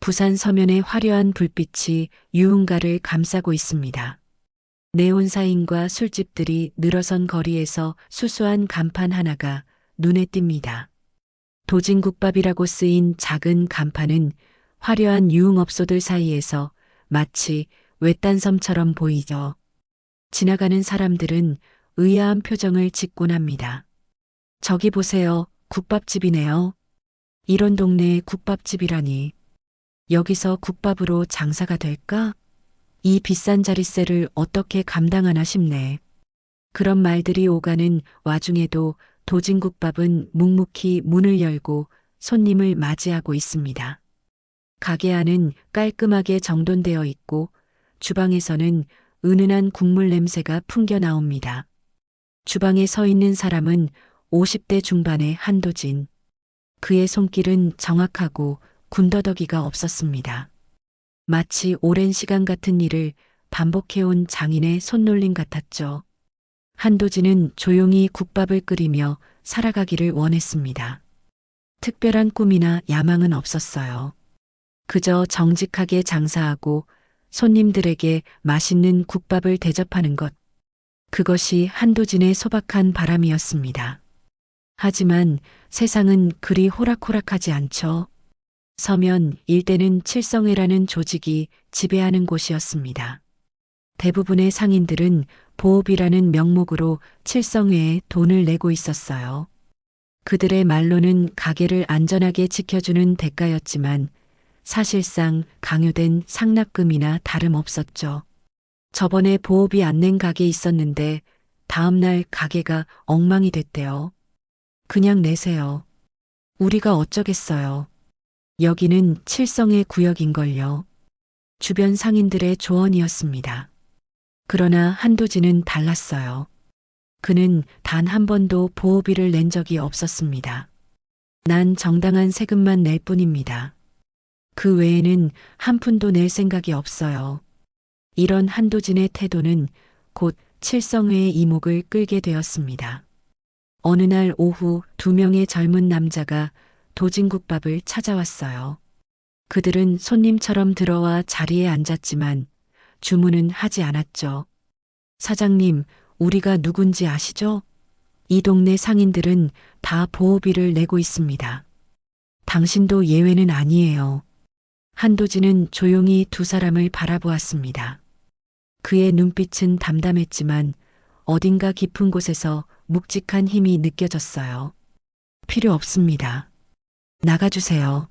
부산 서면의 화려한 불빛이 유흥가를 감싸고 있습니다. 네온사인과 술집들이 늘어선 거리에서 수수한 간판 하나가 눈에 띕니다. 도진국밥이라고 쓰인 작은 간판은 화려한 유흥업소들 사이에서 마치 외딴 섬처럼 보이죠. 지나가는 사람들은 의아한 표정을 짓곤 합니다. 저기 보세요. 국밥집이네요. 이런 동네에 국밥집이라니. 여기서 국밥으로 장사가 될까? 이 비싼 자릿세를 어떻게 감당하나 싶네. 그런 말들이 오가는 와중에도 도진국밥은 묵묵히 문을 열고 손님을 맞이하고 있습니다. 가게 안은 깔끔하게 정돈되어 있고 주방에서는 은은한 국물 냄새가 풍겨 나옵니다. 주방에 서 있는 사람은 50대 중반의 한도진. 그의 손길은 정확하고 군더더기가 없었습니다. 마치 오랜 시간 같은 일을 반복해온 장인의 손놀림 같았죠. 한도진은 조용히 국밥을 끓이며 살아가기를 원했습니다. 특별한 꿈이나 야망은 없었어요. 그저 정직하게 장사하고 손님들에게 맛있는 국밥을 대접하는 것. 그것이 한도진의 소박한 바람이었습니다. 하지만 세상은 그리 호락호락하지 않죠. 서면 일대는 칠성회라는 조직이 지배하는 곳이었습니다. 대부분의 상인들은 보업이라는 명목으로 칠성회에 돈을 내고 있었어요. 그들의 말로는 가게를 안전하게 지켜주는 대가였지만 사실상 강요된 상납금이나 다름없었죠. 저번에 보업이 안 낸 가게 있었는데 다음날 가게가 엉망이 됐대요. 그냥 내세요. 우리가 어쩌겠어요. 여기는 칠성의 구역인걸요. 주변 상인들의 조언이었습니다. 그러나 한도진은 달랐어요. 그는 단 한 번도 보호비를 낸 적이 없었습니다. 난 정당한 세금만 낼 뿐입니다. 그 외에는 한 푼도 낼 생각이 없어요. 이런 한도진의 태도는 곧 칠성회의 이목을 끌게 되었습니다. 어느 날 오후 2명의 젊은 남자가 도진국밥을 찾아왔어요. 그들은 손님처럼 들어와 자리에 앉았지만 주문은 하지 않았죠. 사장님, 우리가 누군지 아시죠? 이 동네 상인들은 다 보호비를 내고 있습니다. 당신도 예외는 아니에요. 한도진은 조용히 두 사람을 바라보았습니다. 그의 눈빛은 담담했지만 어딘가 깊은 곳에서 묵직한 힘이 느껴졌어요. 필요 없습니다. 나가주세요.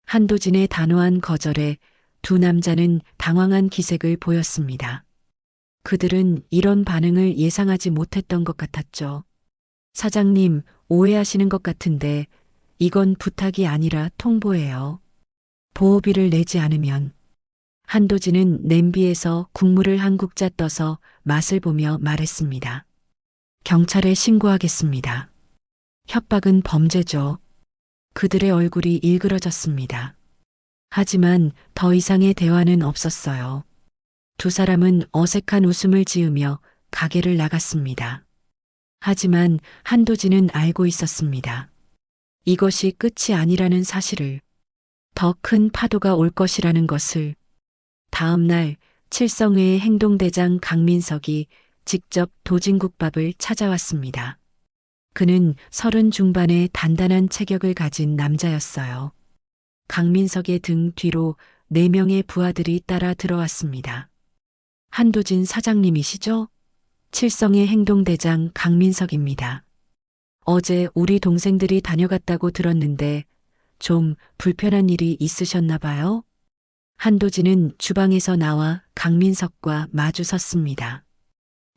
한도진의 단호한 거절에 두 남자는 당황한 기색을 보였습니다. 그들은 이런 반응을 예상하지 못했던 것 같았죠. 사장님, 오해하시는 것 같은데 이건 부탁이 아니라 통보예요. 보호비를 내지 않으면. 한도진은 냄비에서 국물을 한 국자 떠서 맛을 보며 말했습니다. 경찰에 신고하겠습니다. 협박은 범죄죠. 그들의 얼굴이 일그러졌습니다. 하지만 더 이상의 대화는 없었어요. 두 사람은 어색한 웃음을 지으며 가게를 나갔습니다. 하지만 한도진은 알고 있었습니다. 이것이 끝이 아니라는 사실을, 더 큰 파도가 올 것이라는 것을. 다음 날 칠성회의 행동대장 강민석이 직접 도진국밥을 찾아왔습니다. 그는 30 중반의 단단한 체격을 가진 남자였어요. 강민석의 등 뒤로 4명의 부하들이 따라 들어왔습니다. 한도진 사장님이시죠? 칠성의 행동대장 강민석입니다. 어제 우리 동생들이 다녀갔다고 들었는데 좀 불편한 일이 있으셨나 봐요? 한도진은 주방에서 나와 강민석과 마주 섰습니다.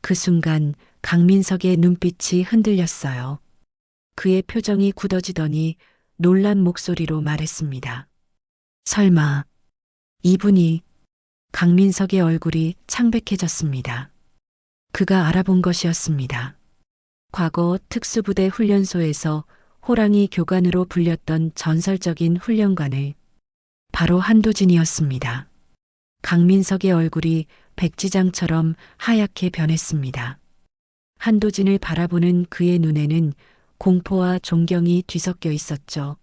그 순간 강민석의 눈빛이 흔들렸어요. 그의 표정이 굳어지더니 놀란 목소리로 말했습니다. 설마 이분이. 강민석의 얼굴이 창백해졌습니다. 그가 알아본 것이었습니다. 과거 특수부대 훈련소에서 호랑이 교관으로 불렸던 전설적인 훈련관을. 바로 한도진이었습니다. 강민석의 얼굴이 백지장처럼 하얗게 변했습니다. 한도진을 바라보는 그의 눈에는 공포와 존경이 뒤섞여 있었죠.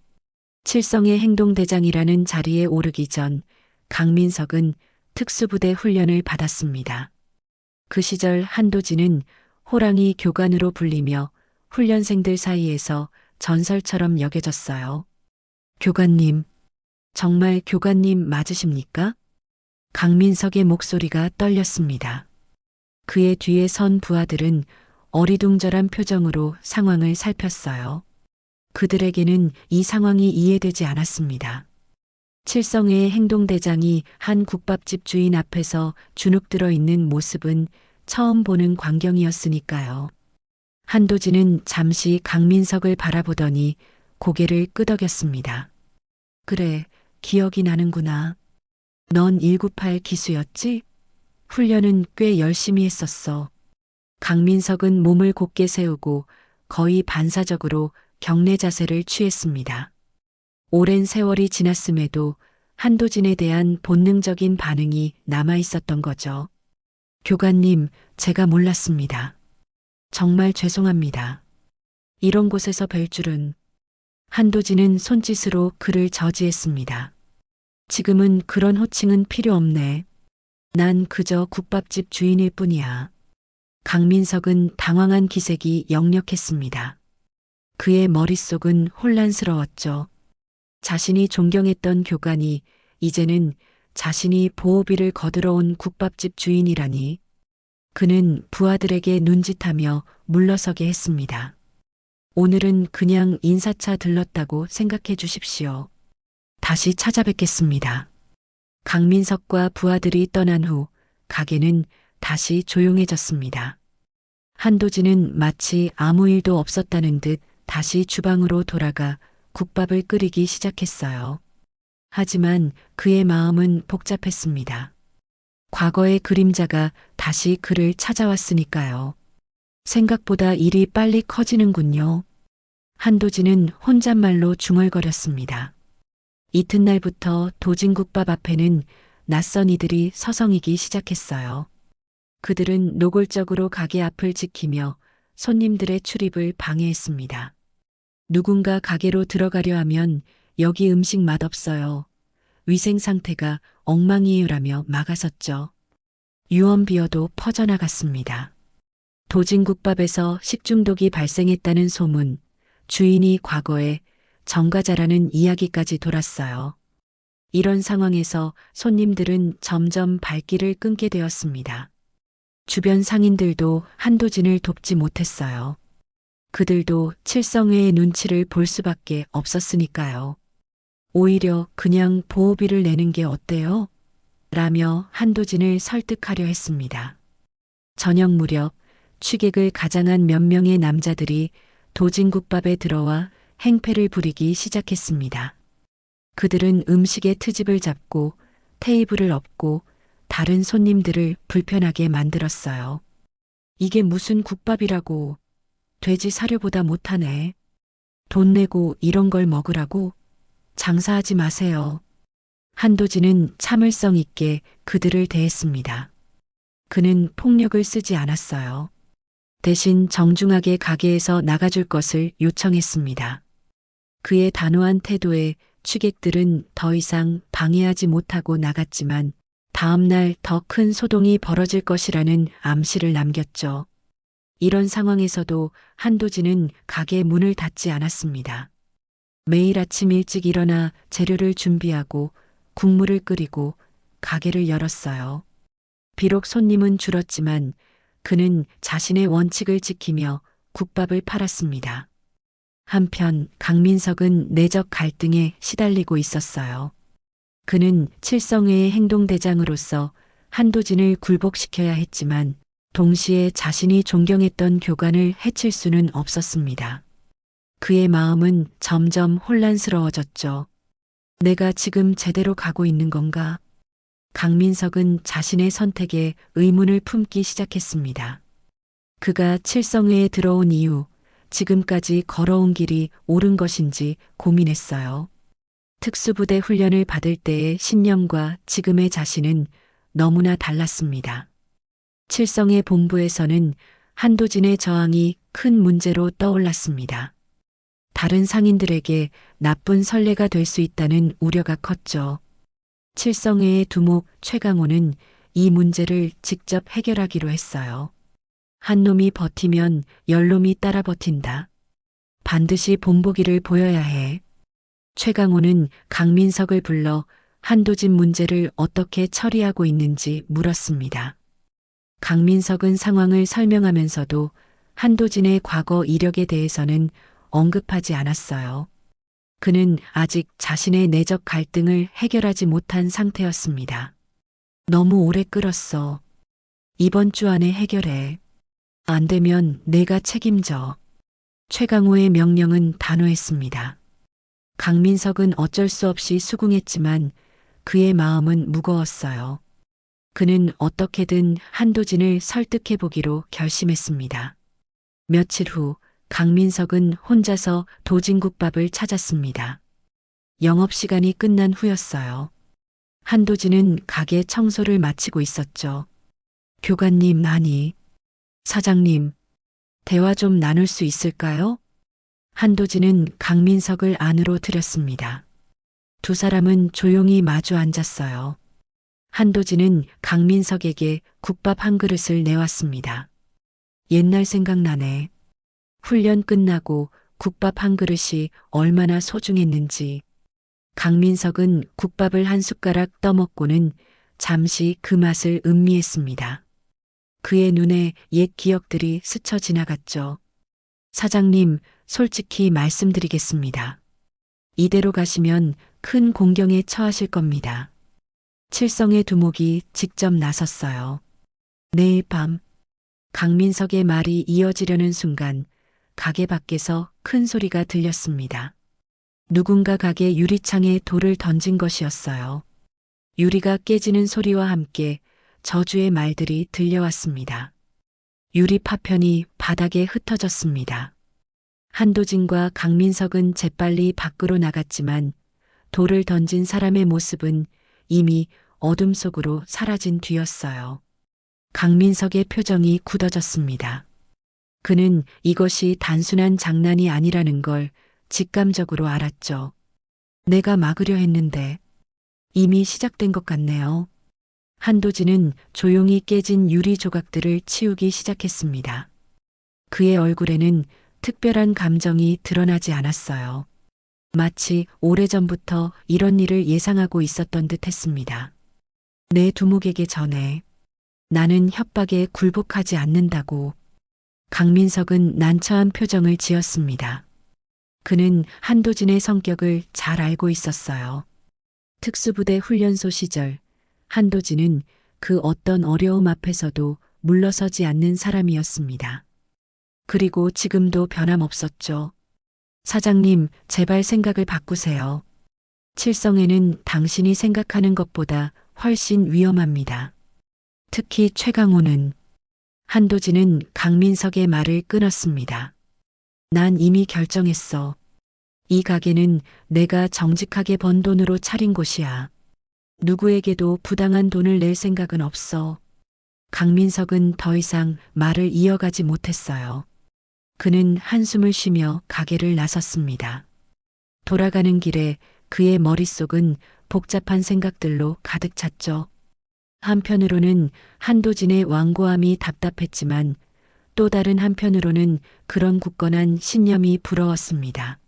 칠성의 행동대장이라는 자리에 오르기 전 강민석은 특수부대 훈련을 받았습니다. 그 시절 한도진은 호랑이 교관으로 불리며 훈련생들 사이에서 전설처럼 여겨졌어요. 교관님, 정말 교관님 맞으십니까? 강민석의 목소리가 떨렸습니다. 그의 뒤에 선 부하들은 어리둥절한 표정으로 상황을 살폈어요. 그들에게는 이 상황이 이해되지 않았습니다. 칠성회의 행동대장이 한 국밥집 주인 앞에서 주눅 들어 있는 모습은 처음 보는 광경이었으니까요. 한도진은 잠시 강민석을 바라보더니 고개를 끄덕였습니다. 그래, 기억이 나는구나. 넌 198 기수였지? 훈련은 꽤 열심히 했었어. 강민석은 몸을 곧게 세우고 거의 반사적으로 경례 자세를 취했습니다. 오랜 세월이 지났음에도 한도진에 대한 본능적인 반응이 남아 있었던 거죠. 교관님, 제가 몰랐습니다. 정말 죄송합니다. 이런 곳에서 뵐 줄은. 한도진은 손짓으로 그를 저지했습니다. 지금은 그런 호칭은 필요 없네. 난 그저 국밥집 주인일 뿐이야. 강민석은 당황한 기색이 역력했습니다. 그의 머릿속은 혼란스러웠죠. 자신이 존경했던 교관이 이제는 자신이 보호비를 거들어 온 국밥집 주인이라니. 그는 부하들에게 눈짓하며 물러서게 했습니다. 오늘은 그냥 인사차 들렀다고 생각해 주십시오. 다시 찾아뵙겠습니다. 강민석과 부하들이 떠난 후 가게는 다시 조용해졌습니다. 한도진은 마치 아무 일도 없었다는 듯 다시 주방으로 돌아가 국밥을 끓이기 시작했어요. 하지만 그의 마음은 복잡했습니다. 과거의 그림자가 다시 그를 찾아왔으니까요. 생각보다 일이 빨리 커지는군요. 한도진은 혼잣말로 중얼거렸습니다. 이튿날부터 도진국밥 앞에는 낯선 이들이 서성이기 시작했어요. 그들은 노골적으로 가게 앞을 지키며 손님들의 출입을 방해했습니다. 누군가 가게로 들어가려 하면 여기 음식 맛없어요. 위생 상태가 엉망이에요라며 막아섰죠. 유언비어도 퍼져나갔습니다. 도진국밥에서 식중독이 발생했다는 소문, 주인이 과거에 전과자라는 이야기까지 돌았어요. 이런 상황에서 손님들은 점점 발길을 끊게 되었습니다. 주변 상인들도 한도진을 돕지 못했어요. 그들도 칠성회의 눈치를 볼 수밖에 없었으니까요. 오히려 그냥 보호비를 내는 게 어때요? 라며 한도진을 설득하려 했습니다. 저녁 무렵 취객을 가장한 몇 명의 남자들이 도진국밥에 들어와 행패를 부리기 시작했습니다. 그들은 음식의 트집을 잡고 테이블을 엎고 다른 손님들을 불편하게 만들었어요. 이게 무슨 국밥이라고. 돼지 사료보다 못하네. 돈 내고 이런 걸 먹으라고. 장사하지 마세요. 한도진은 참을성 있게 그들을 대했습니다. 그는 폭력을 쓰지 않았어요. 대신 정중하게 가게에서 나가줄 것을 요청했습니다. 그의 단호한 태도에 취객들은 더 이상 방해하지 못하고 나갔지만 다음 날 더 큰 소동이 벌어질 것이라는 암시를 남겼죠. 이런 상황에서도 한도진은 가게 문을 닫지 않았습니다. 매일 아침 일찍 일어나 재료를 준비하고 국물을 끓이고 가게를 열었어요. 비록 손님은 줄었지만 그는 자신의 원칙을 지키며 국밥을 팔았습니다. 한편 강민석은 내적 갈등에 시달리고 있었어요. 그는 칠성회의 행동대장으로서 한도진을 굴복시켜야 했지만 동시에 자신이 존경했던 교관을 해칠 수는 없었습니다. 그의 마음은 점점 혼란스러워졌죠. 내가 지금 제대로 가고 있는 건가? 강민석은 자신의 선택에 의문을 품기 시작했습니다. 그가 칠성회에 들어온 이후 지금까지 걸어온 길이 옳은 것인지 고민했어요. 특수부대 훈련을 받을 때의 신념과 지금의 자신은 너무나 달랐습니다. 칠성의 본부에서는 한도진의 저항이 큰 문제로 떠올랐습니다. 다른 상인들에게 나쁜 선례가 될 수 있다는 우려가 컸죠. 칠성회의 두목 최강호는 이 문제를 직접 해결하기로 했어요. 한 놈이 버티면 열 놈이 따라 버틴다. 반드시 본보기를 보여야 해. 최강호는 강민석을 불러 한도진 문제를 어떻게 처리하고 있는지 물었습니다. 강민석은 상황을 설명하면서도 한도진의 과거 이력에 대해서는 언급하지 않았어요. 그는 아직 자신의 내적 갈등을 해결하지 못한 상태였습니다. 너무 오래 끌었어. 이번 주 안에 해결해. 안 되면 내가 책임져. 최강호의 명령은 단호했습니다. 강민석은 어쩔 수 없이 수긍했지만 그의 마음은 무거웠어요. 그는 어떻게든 한도진을 설득해 보기로 결심했습니다. 며칠 후 강민석은 혼자서 도진국밥을 찾았습니다. 영업시간이 끝난 후였어요. 한도진은 가게 청소를 마치고 있었죠. 교관님, 아니, 사장님, 대화 좀 나눌 수 있을까요? 한도진은 강민석을 안으로 들였습니다. 두 사람은 조용히 마주 앉았어요. 한도진은 강민석에게 국밥 한 그릇을 내왔습니다. 옛날 생각나네. 훈련 끝나고 국밥 한 그릇이 얼마나 소중했는지. 강민석은 국밥을 한 숟가락 떠먹고는 잠시 그 맛을 음미했습니다. 그의 눈에 옛 기억들이 스쳐 지나갔죠. 사장님, 솔직히 말씀드리겠습니다. 이대로 가시면 큰 공경에 처하실 겁니다. 칠성의 두목이 직접 나섰어요. 내일 밤, 강민석의 말이 이어지려는 순간 가게 밖에서 큰 소리가 들렸습니다. 누군가 가게 유리창에 돌을 던진 것이었어요. 유리가 깨지는 소리와 함께 저주의 말들이 들려왔습니다. 유리 파편이 바닥에 흩어졌습니다. 한도진과 강민석은 재빨리 밖으로 나갔지만 돌을 던진 사람의 모습은 이미 어둠 속으로 사라진 뒤였어요. 강민석의 표정이 굳어졌습니다. 그는 이것이 단순한 장난이 아니라는 걸 직감적으로 알았죠. 내가 막으려 했는데 이미 시작된 것 같네요. 한도진은 조용히 깨진 유리 조각들을 치우기 시작했습니다. 그의 얼굴에는 특별한 감정이 드러나지 않았어요. 마치 오래전부터 이런 일을 예상하고 있었던 듯 했습니다. 내 두목에게 전해. 나는 협박에 굴복하지 않는다고. 강민석은 난처한 표정을 지었습니다. 그는 한도진의 성격을 잘 알고 있었어요. 특수부대 훈련소 시절 한도진은 그 어떤 어려움 앞에서도 물러서지 않는 사람이었습니다. 그리고 지금도 변함없었죠. 사장님, 제발 생각을 바꾸세요. 칠성에는 당신이 생각하는 것보다 훨씬 위험합니다. 특히 최강호는. 한도진은 강민석의 말을 끊었습니다. 난 이미 결정했어. 이 가게는 내가 정직하게 번 돈으로 차린 곳이야. 누구에게도 부당한 돈을 낼 생각은 없어. 강민석은 더 이상 말을 이어가지 못했어요. 그는 한숨을 쉬며 가게를 나섰습니다. 돌아가는 길에 그의 머릿속은 복잡한 생각들로 가득 찼죠. 한편으로는 한도진의 완고함이 답답했지만 또 다른 한편으로는 그런 굳건한 신념이 부러웠습니다.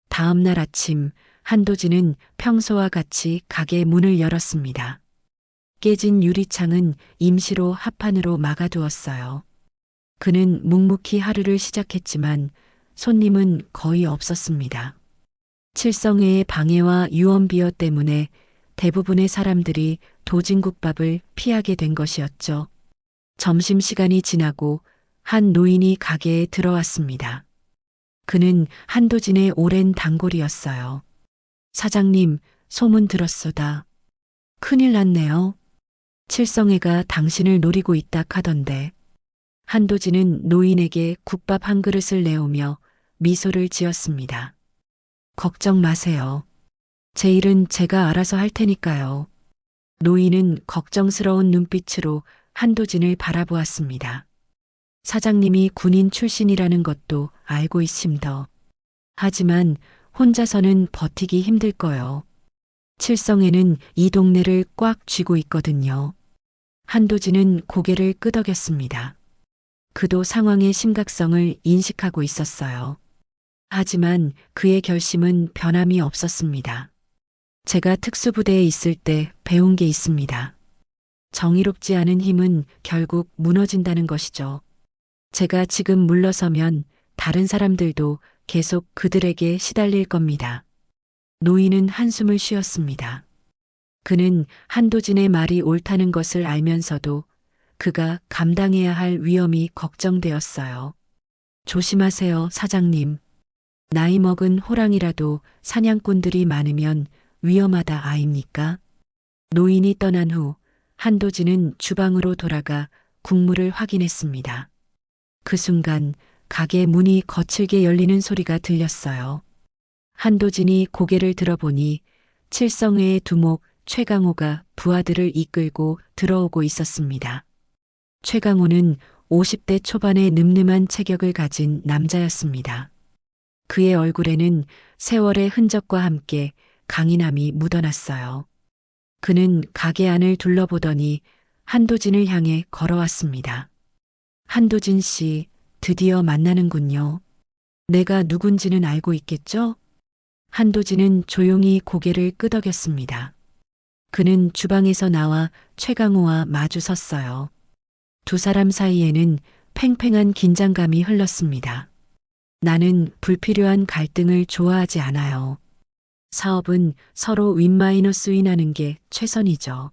다음 날 아침 한도진은 평소와 같이 가게 문을 열었습니다. 깨진 유리창은 임시로 합판으로 막아두었어요. 그는 묵묵히 하루를 시작했지만 손님은 거의 없었습니다. 칠성회의 방해와 유언비어 때문에 대부분의 사람들이 도진국밥을 피하게 된 것이었죠. 점심시간이 지나고 한 노인이 가게에 들어왔습니다. 그는 한도진의 오랜 단골이었어요. 사장님, 소문 들었소다. 큰일 났네요. 칠성회가 당신을 노리고 있다 하던데. 한도진은 노인에게 국밥 한 그릇을 내오며 미소를 지었습니다. 걱정 마세요. 제 일은 제가 알아서 할 테니까요. 노인은 걱정스러운 눈빛으로 한도진을 바라보았습니다. 사장님이 군인 출신이라는 것도 알고 있심더. 하지만 혼자서는 버티기 힘들 거요. 칠성에는 이 동네를 꽉 쥐고 있거든요. 한도진은 고개를 끄덕였습니다. 그도 상황의 심각성을 인식하고 있었어요. 하지만 그의 결심은 변함이 없었습니다. 제가 특수부대에 있을 때 배운 게 있습니다. 정의롭지 않은 힘은 결국 무너진다는 것이죠. 제가 지금 물러서면 다른 사람들도 계속 그들에게 시달릴 겁니다. 노인은 한숨을 쉬었습니다. 그는 한도진의 말이 옳다는 것을 알면서도 그가 감당해야 할 위험이 걱정되었어요. 조심하세요, 사장님. 나이 먹은 호랑이라도 사냥꾼들이 많으면 위험하다 아닙니까? 노인이 떠난 후 한도진은 주방으로 돌아가 국물을 확인했습니다. 그 순간 가게 문이 거칠게 열리는 소리가 들렸어요. 한도진이 고개를 들어보니 칠성회의 두목 최강호가 부하들을 이끌고 들어오고 있었습니다. 최강호는 50대 초반의 늠름한 체격을 가진 남자였습니다. 그의 얼굴에는 세월의 흔적과 함께 강인함이 묻어났어요. 그는 가게 안을 둘러보더니 한도진을 향해 걸어왔습니다. 한도진 씨, 드디어 만나는군요. 내가 누군지는 알고 있겠죠? 한도진은 조용히 고개를 끄덕였습니다. 그는 주방에서 나와 최강호와 마주 섰어요. 두 사람 사이에는 팽팽한 긴장감이 흘렀습니다. 나는 불필요한 갈등을 좋아하지 않아요. 사업은 서로 윈마이너스윈하는 게 최선이죠.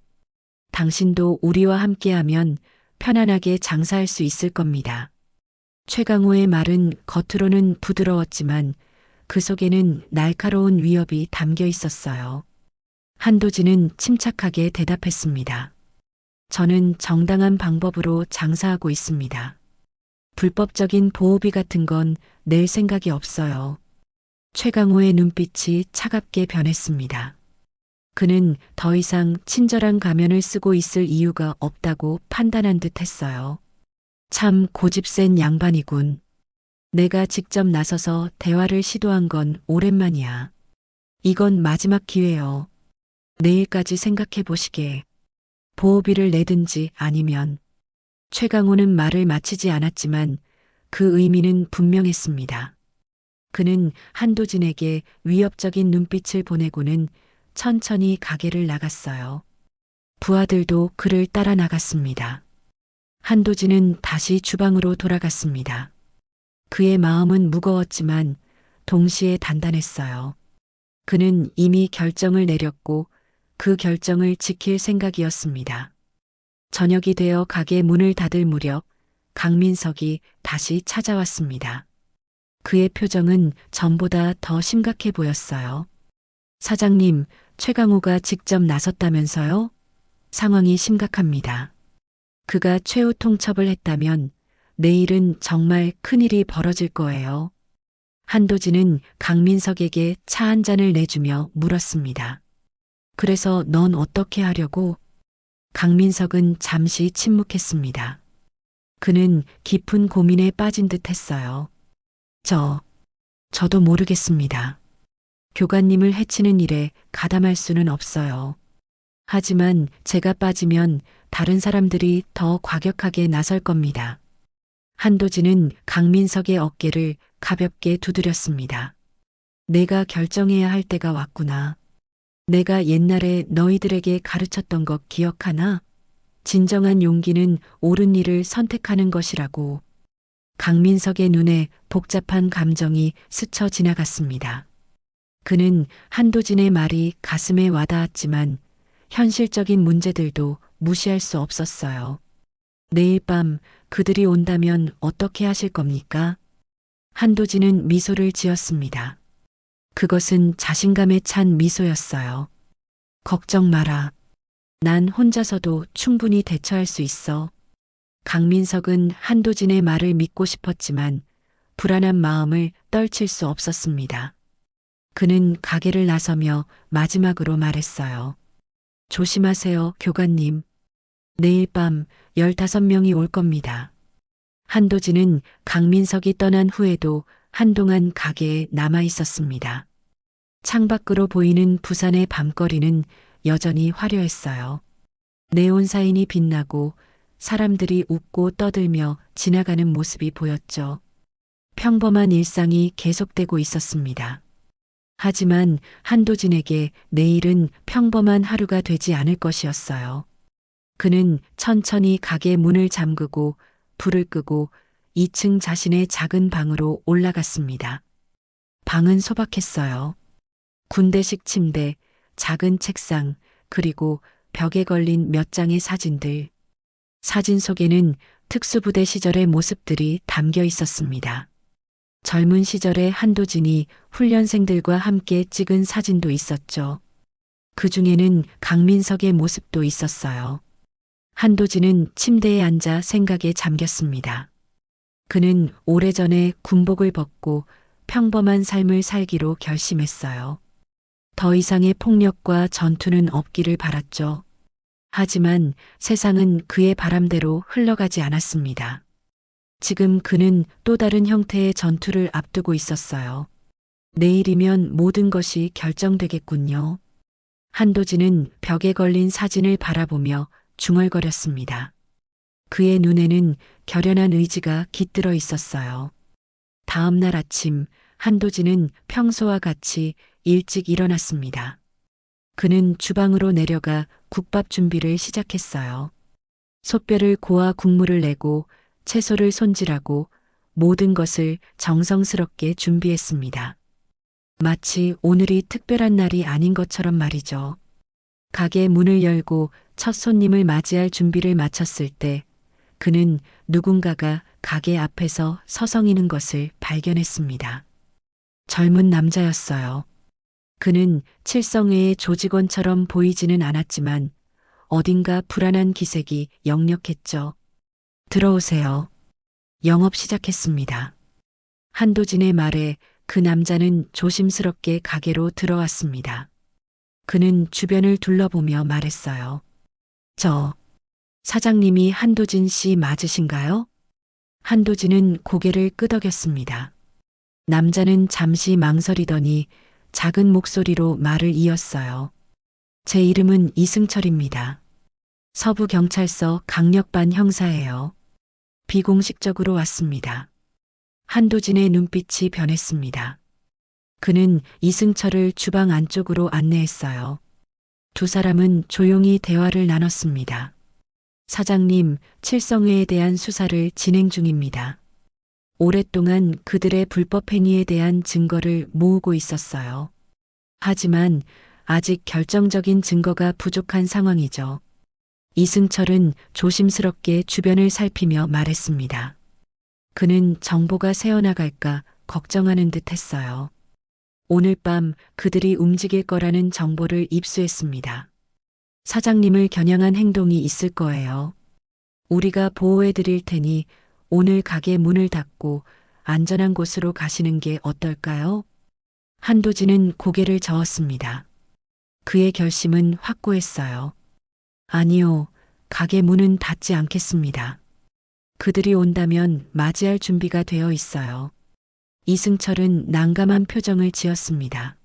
당신도 우리와 함께하면 편안하게 장사할 수 있을 겁니다. 최강호의 말은 겉으로는 부드러웠지만 그 속에는 날카로운 위협이 담겨 있었어요. 한도진은 침착하게 대답했습니다. 저는 정당한 방법으로 장사하고 있습니다. 불법적인 보호비 같은 건 낼 생각이 없어요. 최강호의 눈빛이 차갑게 변했습니다. 그는 더 이상 친절한 가면을 쓰고 있을 이유가 없다고 판단한 듯 했어요. 참 고집센 양반이군. 내가 직접 나서서 대화를 시도한 건 오랜만이야. 이건 마지막 기회요. 내일까지 생각해 보시게. 보호비를 내든지 아니면. 최강호는 말을 마치지 않았지만 그 의미는 분명했습니다. 그는 한도진에게 위협적인 눈빛을 보내고는 천천히 가게를 나갔어요. 부하들도 그를 따라 나갔습니다. 한도진은 다시 주방으로 돌아갔습니다. 그의 마음은 무거웠지만 동시에 단단했어요. 그는 이미 결정을 내렸고 그 결정을 지킬 생각이었습니다. 저녁이 되어 가게 문을 닫을 무렵 강민석이 다시 찾아왔습니다. 그의 표정은 전보다 더 심각해 보였어요. 사장님, 최강호가 직접 나섰다면서요? 상황이 심각합니다. 그가 최후 통첩을 했다면 내일은 정말 큰일이 벌어질 거예요. 한도진은 강민석에게 차 한 잔을 내주며 물었습니다. 그래서 넌 어떻게 하려고? 강민석은 잠시 침묵했습니다. 그는 깊은 고민에 빠진 듯 했어요. 저도 모르겠습니다. 교관님을 해치는 일에 가담할 수는 없어요. 하지만 제가 빠지면 다른 사람들이 더 과격하게 나설 겁니다. 한도진은 강민석의 어깨를 가볍게 두드렸습니다. 내가 결정해야 할 때가 왔구나. 내가 옛날에 너희들에게 가르쳤던 것 기억하나? 진정한 용기는 옳은 일을 선택하는 것이라고. 강민석의 눈에 복잡한 감정이 스쳐 지나갔습니다. 그는 한도진의 말이 가슴에 와닿았지만 현실적인 문제들도 무시할 수 없었어요. 내일 밤 그들이 온다면 어떻게 하실 겁니까? 한도진은 미소를 지었습니다. 그것은 자신감에 찬 미소였어요. 걱정 마라. 난 혼자서도 충분히 대처할 수 있어. 강민석은 한도진의 말을 믿고 싶었지만 불안한 마음을 떨칠 수 없었습니다. 그는 가게를 나서며 마지막으로 말했어요. 조심하세요, 교관님. 내일 밤 15명이 올 겁니다. 한도진은 강민석이 떠난 후에도 한동안 가게에 남아 있었습니다. 창밖으로 보이는 부산의 밤거리는 여전히 화려했어요. 네온 사인이 빛나고 사람들이 웃고 떠들며 지나가는 모습이 보였죠. 평범한 일상이 계속되고 있었습니다. 하지만 한도진에게 내일은 평범한 하루가 되지 않을 것이었어요. 그는 천천히 가게 문을 잠그고 불을 끄고 2층 자신의 작은 방으로 올라갔습니다. 방은 소박했어요. 군대식 침대, 작은 책상, 그리고 벽에 걸린 몇 장의 사진들. 사진 속에는 특수부대 시절의 모습들이 담겨 있었습니다. 젊은 시절의 한도진이 훈련생들과 함께 찍은 사진도 있었죠. 그 중에는 강민석의 모습도 있었어요. 한도진은 침대에 앉아 생각에 잠겼습니다. 그는 오래전에 군복을 벗고 평범한 삶을 살기로 결심했어요. 더 이상의 폭력과 전투는 없기를 바랐죠. 하지만 세상은 그의 바람대로 흘러가지 않았습니다. 지금 그는 또 다른 형태의 전투를 앞두고 있었어요. 내일이면 모든 것이 결정되겠군요. 한도진은 벽에 걸린 사진을 바라보며 중얼거렸습니다. 그의 눈에는 결연한 의지가 깃들어 있었어요. 다음 날 아침, 한도진은 평소와 같이 일찍 일어났습니다. 그는 주방으로 내려가 국밥 준비를 시작했어요. 솥뼈를 고아 국물을 내고 채소를 손질하고 모든 것을 정성스럽게 준비했습니다. 마치 오늘이 특별한 날이 아닌 것처럼 말이죠. 가게 문을 열고 첫 손님을 맞이할 준비를 마쳤을 때 그는 누군가가 가게 앞에서 서성이는 것을 발견했습니다. 젊은 남자였어요. 그는 칠성회의 조직원처럼 보이지는 않았지만 어딘가 불안한 기색이 역력했죠. 들어오세요. 영업 시작했습니다. 한도진의 말에 그 남자는 조심스럽게 가게로 들어왔습니다. 그는 주변을 둘러보며 말했어요. 사장님이 한도진 씨 맞으신가요? 한도진은 고개를 끄덕였습니다. 남자는 잠시 망설이더니 작은 목소리로 말을 이었어요. 제 이름은 이승철입니다. 서부경찰서 강력반 형사예요. 비공식적으로 왔습니다. 한도진의 눈빛이 변했습니다. 그는 이승철을 주방 안쪽으로 안내했어요. 두 사람은 조용히 대화를 나눴습니다. 사장님, 칠성회에 대한 수사를 진행 중입니다. 오랫동안 그들의 불법 행위에 대한 증거를 모으고 있었어요. 하지만 아직 결정적인 증거가 부족한 상황이죠. 이승철은 조심스럽게 주변을 살피며 말했습니다. 그는 정보가 새어나갈까 걱정하는 듯 했어요. 오늘 밤 그들이 움직일 거라는 정보를 입수했습니다. 사장님을 겨냥한 행동이 있을 거예요. 우리가 보호해 드릴 테니 오늘 가게 문을 닫고 안전한 곳으로 가시는 게 어떨까요? 한도진은 고개를 저었습니다. 그의 결심은 확고했어요. 아니요, 가게 문은 닫지 않겠습니다. 그들이 온다면 맞이할 준비가 되어 있어요. 이승철은 난감한 표정을 지었습니다.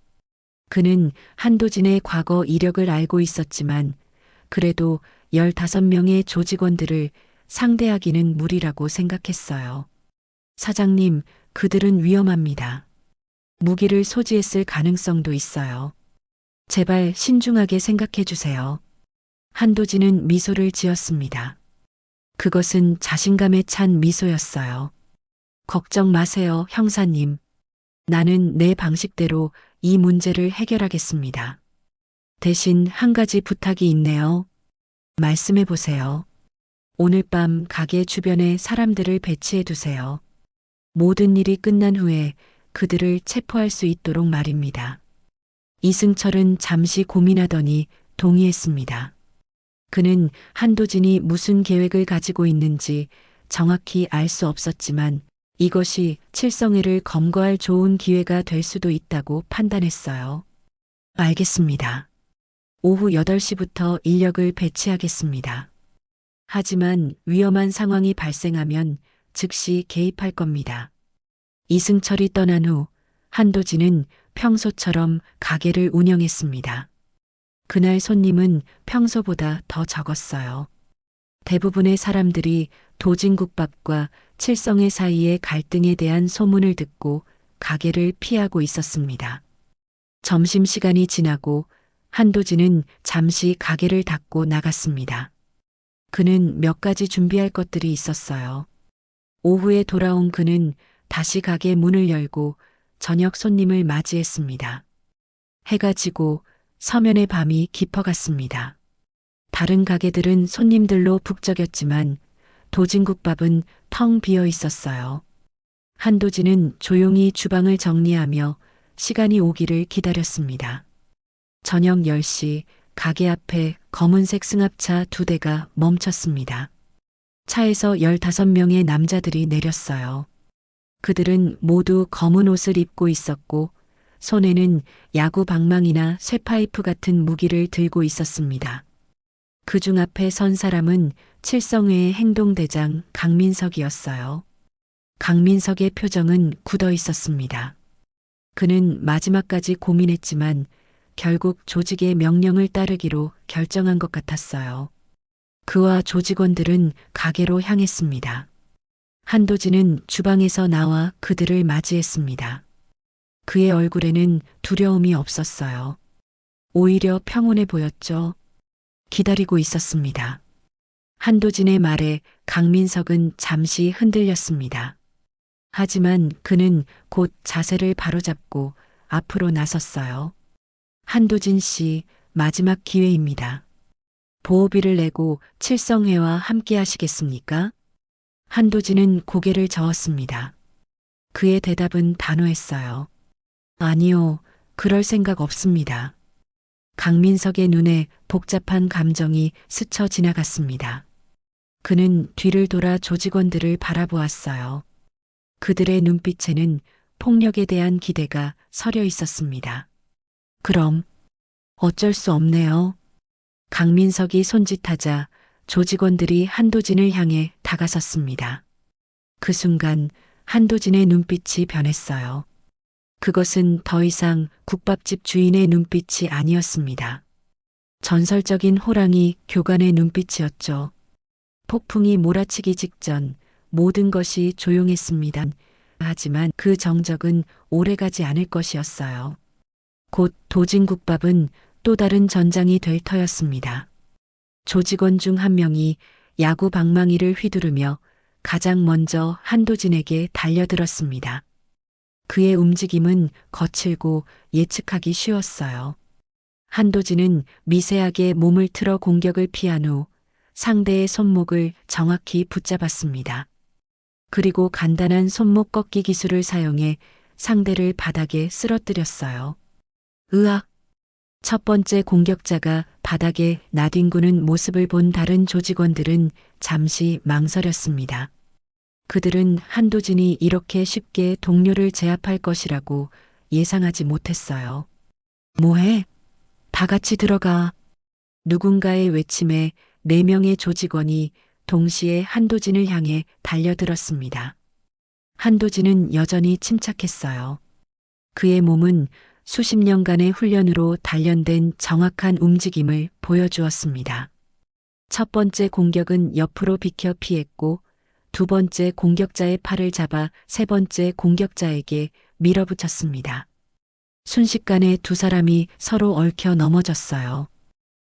그는 한도진의 과거 이력을 알고 있었지만 그래도 15명의 조직원들을 상대하기는 무리라고 생각했어요. 사장님, 그들은 위험합니다. 무기를 소지했을 가능성도 있어요. 제발 신중하게 생각해 주세요. 한도진은 미소를 지었습니다. 그것은 자신감에 찬 미소였어요. 걱정 마세요, 형사님. 나는 내 방식대로 이 문제를 해결하겠습니다. 대신 한 가지 부탁이 있네요. 말씀해 보세요. 오늘 밤 가게 주변에 사람들을 배치해 두세요. 모든 일이 끝난 후에 그들을 체포할 수 있도록 말입니다. 이승철은 잠시 고민하더니 동의했습니다. 그는 한도진이 무슨 계획을 가지고 있는지 정확히 알 수 없었지만 이것이 칠성회를 검거할 좋은 기회가 될 수도 있다고 판단했어요. 알겠습니다. 오후 8시부터 인력을 배치하겠습니다. 하지만 위험한 상황이 발생하면 즉시 개입할 겁니다. 이승철이 떠난 후 한도진은 평소처럼 가게를 운영했습니다. 그날 손님은 평소보다 더 적었어요. 대부분의 사람들이 도진국밥과 칠성의 사이의 갈등에 대한 소문을 듣고 가게를 피하고 있었습니다. 점심시간이 지나고 한도진은 잠시 가게를 닫고 나갔습니다. 그는 몇 가지 준비할 것들이 있었어요. 오후에 돌아온 그는 다시 가게 문을 열고 저녁 손님을 맞이했습니다. 해가 지고 서면의 밤이 깊어갔습니다. 다른 가게들은 손님들로 북적였지만 도진국밥은 텅 비어 있었어요. 한도진은 조용히 주방을 정리하며 시간이 오기를 기다렸습니다. 저녁 10시 가게 앞에 검은색 승합차 2대가 멈췄습니다. 차에서 15명의 남자들이 내렸어요. 그들은 모두 검은 옷을 입고 있었고 손에는 야구 방망이나 쇠파이프 같은 무기를 들고 있었습니다. 그중 앞에 선 사람은 칠성회의 행동대장 강민석이었어요. 강민석의 표정은 굳어 있었습니다. 그는 마지막까지 고민했지만 결국 조직의 명령을 따르기로 결정한 것 같았어요. 그와 조직원들은 가게로 향했습니다. 한도진은 주방에서 나와 그들을 맞이했습니다. 그의 얼굴에는 두려움이 없었어요. 오히려 평온해 보였죠. 기다리고 있었습니다. 한도진의 말에 강민석은 잠시 흔들렸습니다. 하지만 그는 곧 자세를 바로잡고 앞으로 나섰어요. 한도진 씨, 마지막 기회입니다. 보호비를 내고 칠성회와 함께 하시겠습니까? 한도진은 고개를 저었습니다. 그의 대답은 단호했어요. 아니요, 그럴 생각 없습니다. 강민석의 눈에 복잡한 감정이 스쳐 지나갔습니다. 그는 뒤를 돌아 조직원들을 바라보았어요. 그들의 눈빛에는 폭력에 대한 기대가 서려 있었습니다. 그럼 어쩔 수 없네요. 강민석이 손짓하자 조직원들이 한도진을 향해 다가섰습니다. 그 순간 한도진의 눈빛이 변했어요. 그것은 더 이상 국밥집 주인의 눈빛이 아니었습니다. 전설적인 호랑이 교관의 눈빛이었죠. 폭풍이 몰아치기 직전 모든 것이 조용했습니다. 하지만 그 정적은 오래가지 않을 것이었어요. 곧 도진국밥은 또 다른 전장이 될 터였습니다. 조직원 중 한 명이 야구 방망이를 휘두르며 가장 먼저 한도진에게 달려들었습니다. 그의 움직임은 거칠고 예측하기 쉬웠어요. 한도진은 미세하게 몸을 틀어 공격을 피한 후 상대의 손목을 정확히 붙잡았습니다. 그리고 간단한 손목 꺾기 기술을 사용해 상대를 바닥에 쓰러뜨렸어요. 으악! 첫 번째 공격자가 바닥에 나뒹구는 모습을 본 다른 조직원들은 잠시 망설였습니다. 그들은 한도진이 이렇게 쉽게 동료를 제압할 것이라고 예상하지 못했어요. 뭐해? 다 같이 들어가. 누군가의 외침에 4명의 조직원이 동시에 한도진을 향해 달려들었습니다. 한도진은 여전히 침착했어요. 그의 몸은 수십 년간의 훈련으로 단련된 정확한 움직임을 보여주었습니다. 첫 번째 공격은 옆으로 비켜 피했고 두 번째 공격자의 팔을 잡아 세 번째 공격자에게 밀어붙였습니다. 순식간에 두 사람이 서로 얽혀 넘어졌어요.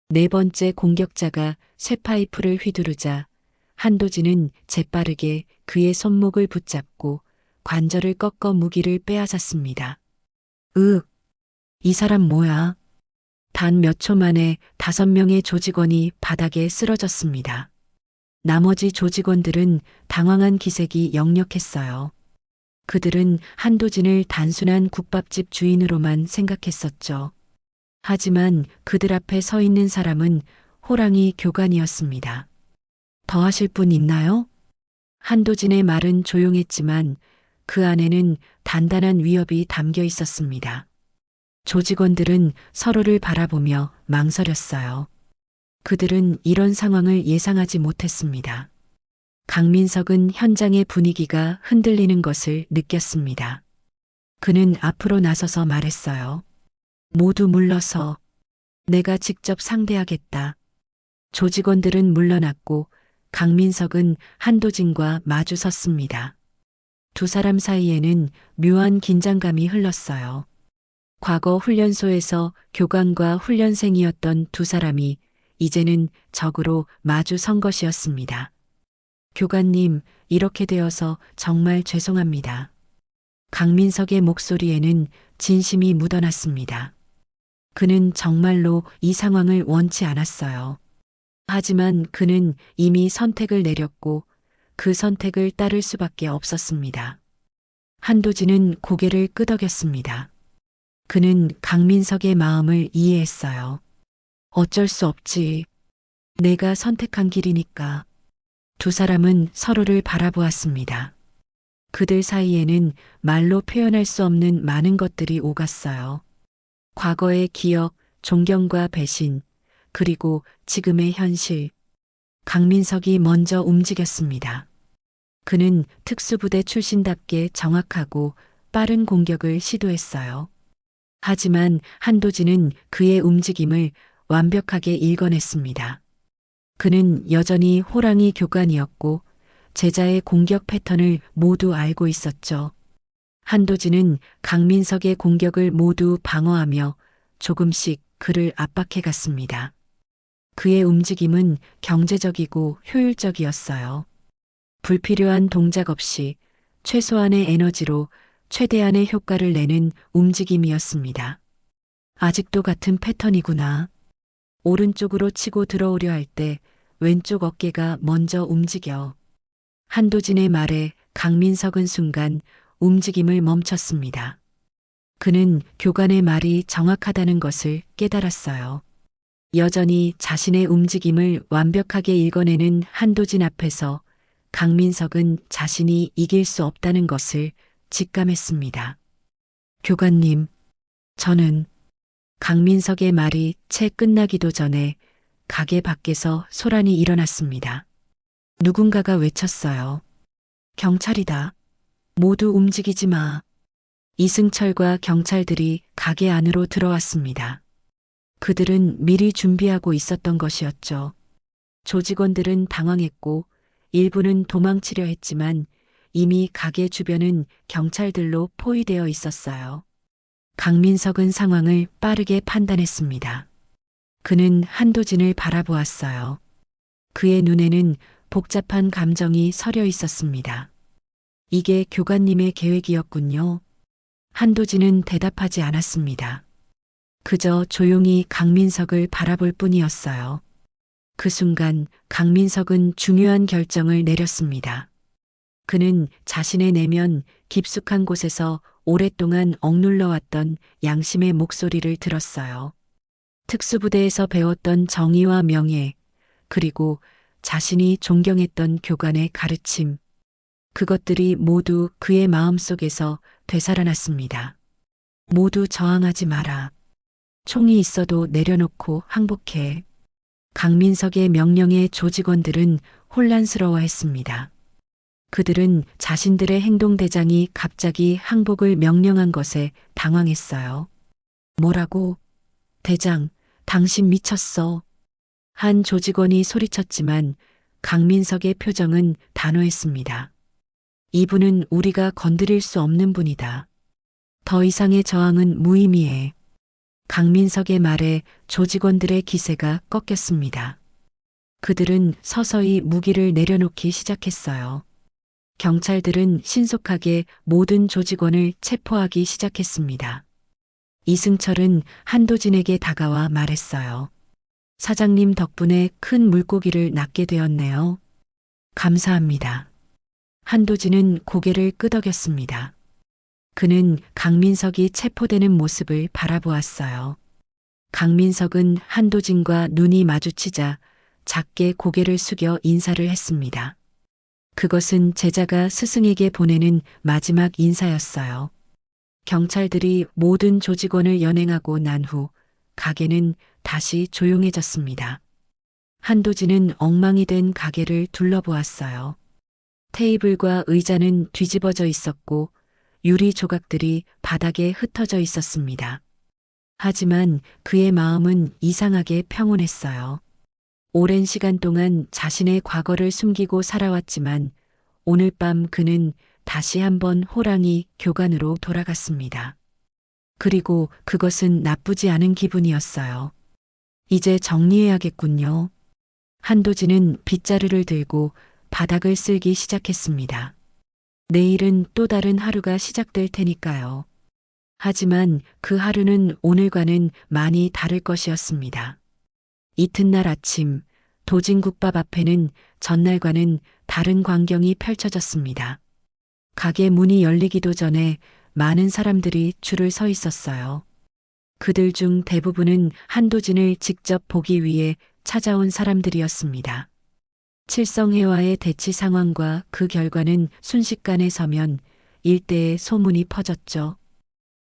네 번째 공격자가 쇠파이프를 휘두르자 한도진은 재빠르게 그의 손목을 붙잡고 관절을 꺾어 무기를 빼앗았습니다. 이 사람 뭐야? 단 몇 초 만에 5명의 조직원이 바닥에 쓰러졌습니다. 나머지 조직원들은 당황한 기색이 역력했어요. 그들은 한도진을 단순한 국밥집 주인으로만 생각했었죠. 하지만 그들 앞에 서 있는 사람은 호랑이 교관이었습니다. 더 하실 분 있나요? 한도진의 말은 조용했지만 그 안에는 단단한 위협이 담겨 있었습니다. 조직원들은 서로를 바라보며 망설였어요. 그들은 이런 상황을 예상하지 못했습니다. 강민석은 현장의 분위기가 흔들리는 것을 느꼈습니다. 그는 앞으로 나서서 말했어요. 모두 물러서. 내가 직접 상대하겠다. 조직원들은 물러났고 강민석은 한도진과 마주 섰습니다. 두 사람 사이에는 묘한 긴장감이 흘렀어요. 과거 훈련소에서 교관과 훈련생이었던 두 사람이 이제는 적으로 마주 선 것이었습니다. 교관님, 이렇게 되어서 정말 죄송합니다. 강민석의 목소리에는 진심이 묻어났습니다. 그는 정말로 이 상황을 원치 않았어요. 하지만 그는 이미 선택을 내렸고 그 선택을 따를 수밖에 없었습니다. 한도진은 고개를 끄덕였습니다. 그는 강민석의 마음을 이해했어요. 어쩔 수 없지. 내가 선택한 길이니까. 두 사람은 서로를 바라보았습니다. 그들 사이에는 말로 표현할 수 없는 많은 것들이 오갔어요. 과거의 기억, 존경과 배신, 그리고 지금의 현실. 강민석이 먼저 움직였습니다. 그는 특수부대 출신답게 정확하고 빠른 공격을 시도했어요. 하지만 한도진은 그의 움직임을 완벽하게 읽어냈습니다. 그는 여전히 호랑이 교관이었고 제자의 공격 패턴을 모두 알고 있었죠. 한도진은 강민석의 공격을 모두 방어하며 조금씩 그를 압박해 갔습니다. 그의 움직임은 경제적이고 효율적이었어요. 불필요한 동작 없이 최소한의 에너지로 최대한의 효과를 내는 움직임이었습니다. 아직도 같은 패턴이구나. 오른쪽으로 치고 들어오려 할 때 왼쪽 어깨가 먼저 움직여. 한도진의 말에 강민석은 순간 움직임을 멈췄습니다. 그는 교관의 말이 정확하다는 것을 깨달았어요. 여전히 자신의 움직임을 완벽하게 읽어내는 한도진 앞에서 강민석은 자신이 이길 수 없다는 것을 직감했습니다. 교관님, 저는 강민석의 말이 채 끝나기도 전에 가게 밖에서 소란이 일어났습니다. 누군가가 외쳤어요. 경찰이다. 모두 움직이지 마. 이승철과 경찰들이 가게 안으로 들어왔습니다. 그들은 미리 준비하고 있었던 것이었죠. 조직원들은 당황했고 일부는 도망치려 했지만 이미 가게 주변은 경찰들로 포위되어 있었어요. 강민석은 상황을 빠르게 판단했습니다. 그는 한도진을 바라보았어요. 그의 눈에는 복잡한 감정이 서려 있었습니다. 이게 교관님의 계획이었군요. 한도진은 대답하지 않았습니다. 그저 조용히 강민석을 바라볼 뿐이었어요. 그 순간 강민석은 중요한 결정을 내렸습니다. 그는 자신의 내면 깊숙한 곳에서 오랫동안 억눌러 왔던 양심의 목소리를 들었어요. 특수부대에서 배웠던 정의와 명예, 그리고 자신이 존경했던 교관의 가르침. 그것들이 모두 그의 마음속에서 되살아났습니다. 모두 저항하지 마라. 총이 있어도 내려놓고 항복해. 강민석의 명령에 조직원들은 혼란스러워했습니다. 그들은 자신들의 행동대장이 갑자기 항복을 명령한 것에 당황했어요. 뭐라고? 대장, 당신 미쳤어. 한 조직원이 소리쳤지만 강민석의 표정은 단호했습니다. 이분은 우리가 건드릴 수 없는 분이다. 더 이상의 저항은 무의미해. 강민석의 말에 조직원들의 기세가 꺾였습니다. 그들은 서서히 무기를 내려놓기 시작했어요. 경찰들은 신속하게 모든 조직원을 체포하기 시작했습니다. 이승철은 한도진에게 다가와 말했어요. 사장님 덕분에 큰 물고기를 낚게 되었네요. 감사합니다. 한도진은 고개를 끄덕였습니다. 그는 강민석이 체포되는 모습을 바라보았어요. 강민석은 한도진과 눈이 마주치자 작게 고개를 숙여 인사를 했습니다. 그것은 제자가 스승에게 보내는 마지막 인사였어요. 경찰들이 모든 조직원을 연행하고 난 후 가게는 다시 조용해졌습니다. 한도진은 엉망이 된 가게를 둘러보았어요. 테이블과 의자는 뒤집어져 있었고 유리 조각들이 바닥에 흩어져 있었습니다. 하지만 그의 마음은 이상하게 평온했어요. 오랜 시간 동안 자신의 과거를 숨기고 살아왔지만 오늘 밤 그는 다시 한번 호랑이 교관으로 돌아갔습니다. 그리고 그것은 나쁘지 않은 기분이었어요. 이제 정리해야겠군요. 한도진은 빗자루를 들고 바닥을 쓸기 시작했습니다. 내일은 또 다른 하루가 시작될 테니까요. 하지만 그 하루는 오늘과는 많이 다를 것이었습니다. 이튿날 아침 도진국밥 앞에는 전날과는 다른 광경이 펼쳐졌습니다. 가게 문이 열리기도 전에 많은 사람들이 줄을 서 있었어요. 그들 중 대부분은 한도진을 직접 보기 위해 찾아온 사람들이었습니다. 칠성회와의 대치 상황과 그 결과는 순식간에 서면 일대에 소문이 퍼졌죠.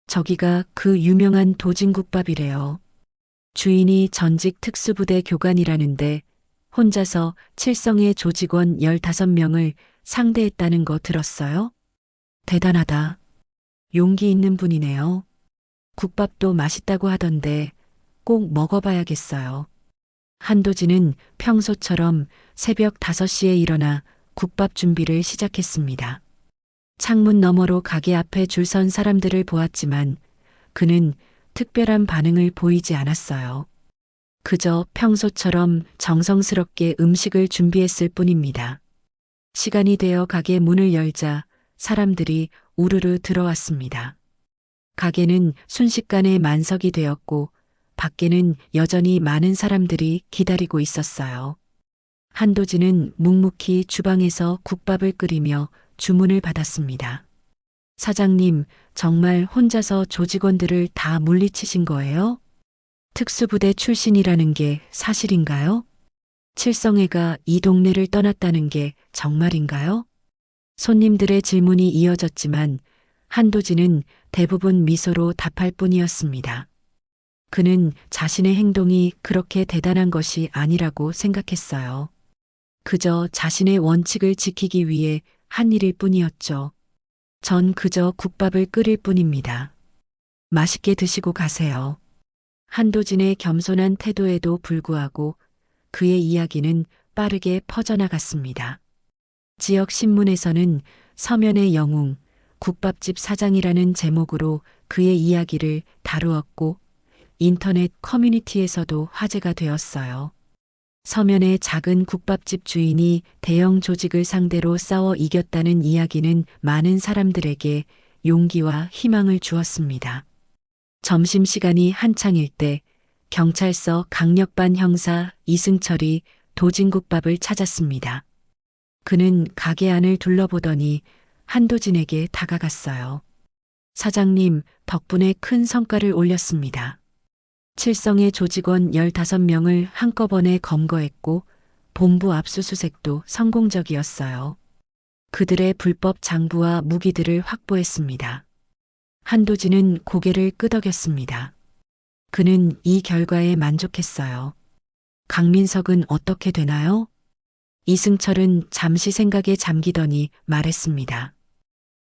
저기가 그 유명한 도진국밥이래요. 주인이 전직 특수부대 교관이라는데 혼자서 칠성의 조직원 15명을 상대했다는 거 들었어요? 대단하다. 용기 있는 분이네요. 국밥도 맛있다고 하던데 꼭 먹어봐야겠어요. 한도진은 평소처럼 새벽 5시에 일어나 국밥 준비를 시작했습니다. 창문 너머로 가게 앞에 줄 선 사람들을 보았지만 그는 특별한 반응을 보이지 않았어요. 그저 평소처럼 정성스럽게 음식을 준비했을 뿐입니다. 시간이 되어 가게 문을 열자 사람들이 우르르 들어왔습니다. 가게는 순식간에 만석이 되었고 밖에는 여전히 많은 사람들이 기다리고 있었어요. 한도진은 묵묵히 주방에서 국밥을 끓이며 주문을 받았습니다. 사장님, 정말 혼자서 조직원들을 다 물리치신 거예요? 특수부대 출신이라는 게 사실인가요? 칠성회가 이 동네를 떠났다는 게 정말인가요? 손님들의 질문이 이어졌지만 한도진은 대부분 미소로 답할 뿐이었습니다. 그는 자신의 행동이 그렇게 대단한 것이 아니라고 생각했어요. 그저 자신의 원칙을 지키기 위해 한 일일 뿐이었죠. 전 그저 국밥을 끓일 뿐입니다. 맛있게 드시고 가세요. 한도진의 겸손한 태도에도 불구하고 그의 이야기는 빠르게 퍼져나갔습니다. 지역 신문에서는 서면의 영웅, 국밥집 사장이라는 제목으로 그의 이야기를 다루었고 인터넷 커뮤니티에서도 화제가 되었어요. 서면의 작은 국밥집 주인이 대형 조직을 상대로 싸워 이겼다는 이야기는 많은 사람들에게 용기와 희망을 주었습니다. 점심시간이 한창일 때 경찰서 강력반 형사 이승철이 도진국밥을 찾았습니다. 그는 가게 안을 둘러보더니 한도진에게 다가갔어요. 사장님, 덕분에 큰 성과를 올렸습니다. 칠성의 조직원 15명을 한꺼번에 검거했고 본부 압수수색도 성공적이었어요. 그들의 불법 장부와 무기들을 확보했습니다. 한도진은 고개를 끄덕였습니다. 그는 이 결과에 만족했어요. 강민석은 어떻게 되나요? 이승철은 잠시 생각에 잠기더니 말했습니다.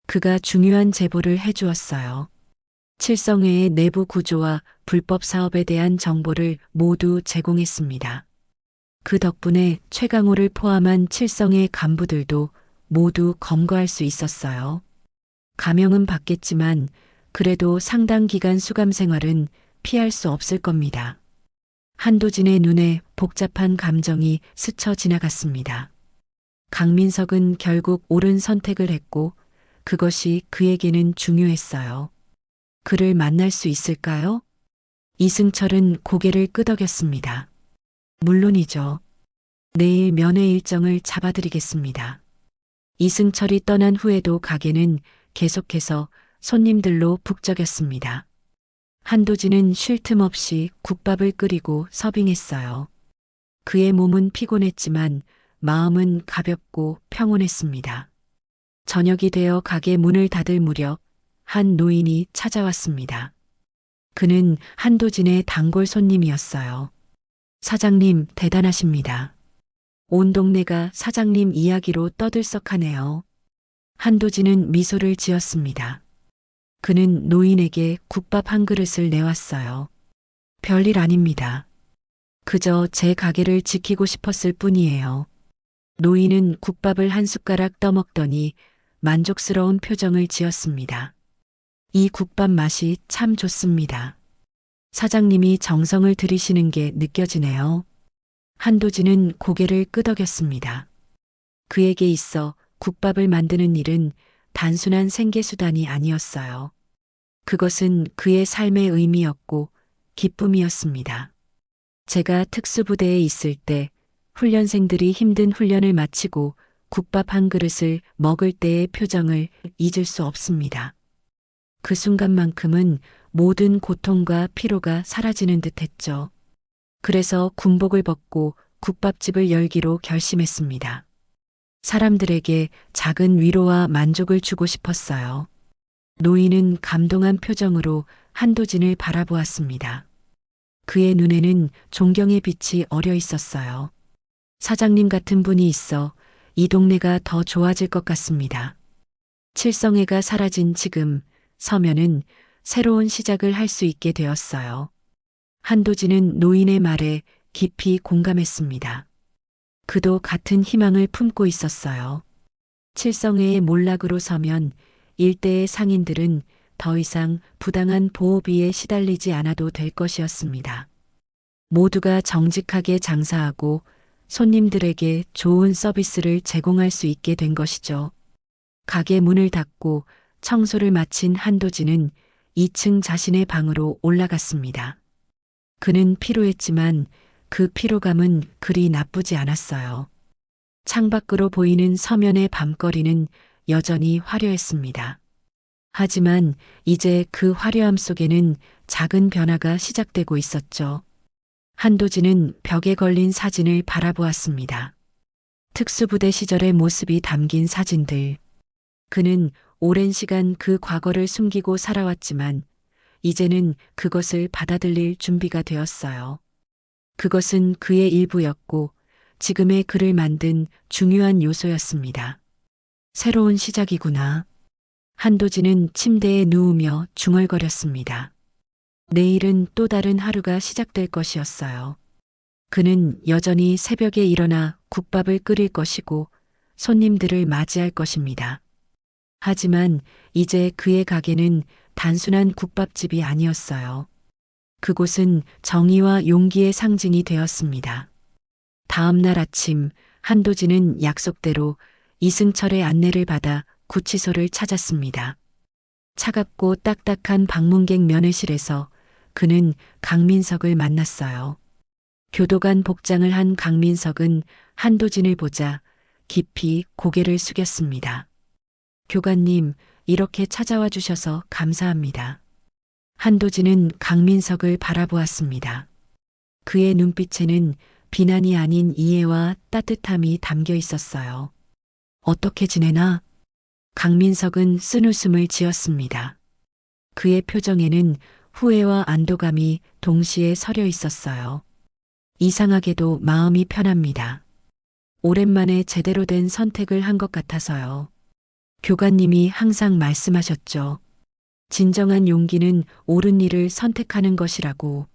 그가 중요한 제보를 해주었어요. 칠성회의 내부 구조와 불법 사업에 대한 정보를 모두 제공했습니다. 그 덕분에 최강호를 포함한 칠성회 간부들도 모두 검거할 수 있었어요. 감형은 받겠지만 그래도 상당 기간 수감 생활은 피할 수 없을 겁니다. 한도진의 눈에 복잡한 감정이 스쳐 지나갔습니다. 강민석은 결국 옳은 선택을 했고 그것이 그에게는 중요했어요. 그를 만날 수 있을까요? 이승철은 고개를 끄덕였습니다. 물론이죠. 내일 면회 일정을 잡아드리겠습니다. 이승철이 떠난 후에도 가게는 계속해서 손님들로 북적였습니다. 한도진은 쉴 틈 없이 국밥을 끓이고 서빙했어요. 그의 몸은 피곤했지만 마음은 가볍고 평온했습니다. 저녁이 되어 가게 문을 닫을 무렵 한 노인이 찾아왔습니다. 그는 한도진의 단골 손님이었어요. 사장님, 대단하십니다. 온 동네가 사장님 이야기로 떠들썩하네요. 한도진은 미소를 지었습니다. 그는 노인에게 국밥 한 그릇을 내왔어요. 별일 아닙니다. 그저 제 가게를 지키고 싶었을 뿐이에요. 노인은 국밥을 한 숟가락 떠먹더니 만족스러운 표정을 지었습니다. 이 국밥 맛이 참 좋습니다. 사장님이 정성을 들이시는 게 느껴지네요. 한도진은 고개를 끄덕였습니다. 그에게 있어 국밥을 만드는 일은 단순한 생계수단이 아니었어요. 그것은 그의 삶의 의미였고 기쁨이었습니다. 제가 특수부대에 있을 때 훈련생들이 힘든 훈련을 마치고 국밥 한 그릇을 먹을 때의 표정을 잊을 수 없습니다. 그 순간만큼은 모든 고통과 피로가 사라지는 듯 했죠. 그래서 군복을 벗고 국밥집을 열기로 결심했습니다. 사람들에게 작은 위로와 만족을 주고 싶었어요. 노인은 감동한 표정으로 한도진을 바라보았습니다. 그의 눈에는 존경의 빛이 어려 있었어요. 사장님 같은 분이 있어 이 동네가 더 좋아질 것 같습니다. 칠성회가 사라진 지금 서면은 새로운 시작을 할 수 있게 되었어요. 한도진은 노인의 말에 깊이 공감했습니다. 그도 같은 희망을 품고 있었어요. 칠성회의 몰락으로 서면 일대의 상인들은 더 이상 부당한 보호비에 시달리지 않아도 될 것이었습니다. 모두가 정직하게 장사하고 손님들에게 좋은 서비스를 제공할 수 있게 된 것이죠. 가게 문을 닫고 청소를 마친 한도진은 2층 자신의 방으로 올라갔습니다. 그는 피로했지만 그 피로감은 그리 나쁘지 않았어요. 창밖으로 보이는 서면의 밤거리는 여전히 화려했습니다. 하지만 이제 그 화려함 속에는 작은 변화가 시작되고 있었죠. 한도진은 벽에 걸린 사진을 바라보았습니다. 특수부대 시절의 모습이 담긴 사진들. 그는 오랜 시간 그 과거를 숨기고 살아왔지만 이제는 그것을 받아들일 준비가 되었어요. 그것은 그의 일부였고 지금의 그를 만든 중요한 요소였습니다. 새로운 시작이구나. 한도진은 침대에 누우며 중얼거렸습니다. 내일은 또 다른 하루가 시작될 것이었어요. 그는 여전히 새벽에 일어나 국밥을 끓일 것이고 손님들을 맞이할 것입니다. 하지만 이제 그의 가게는 단순한 국밥집이 아니었어요. 그곳은 정의와 용기의 상징이 되었습니다. 다음 날 아침 한도진은 약속대로 이승철의 안내를 받아 구치소를 찾았습니다. 차갑고 딱딱한 방문객 면회실에서 그는 강민석을 만났어요. 교도관 복장을 한 강민석은 한도진을 보자 깊이 고개를 숙였습니다. 교관님, 이렇게 찾아와 주셔서 감사합니다. 한도진은 강민석을 바라보았습니다. 그의 눈빛에는 비난이 아닌 이해와 따뜻함이 담겨 있었어요. 어떻게 지내나? 강민석은 쓴웃음을 지었습니다. 그의 표정에는 후회와 안도감이 동시에 서려 있었어요. 이상하게도 마음이 편합니다. 오랜만에 제대로 된 선택을 한 것 같아서요. 교관님이 항상 말씀하셨죠. 진정한 용기는 옳은 일을 선택하는 것이라고.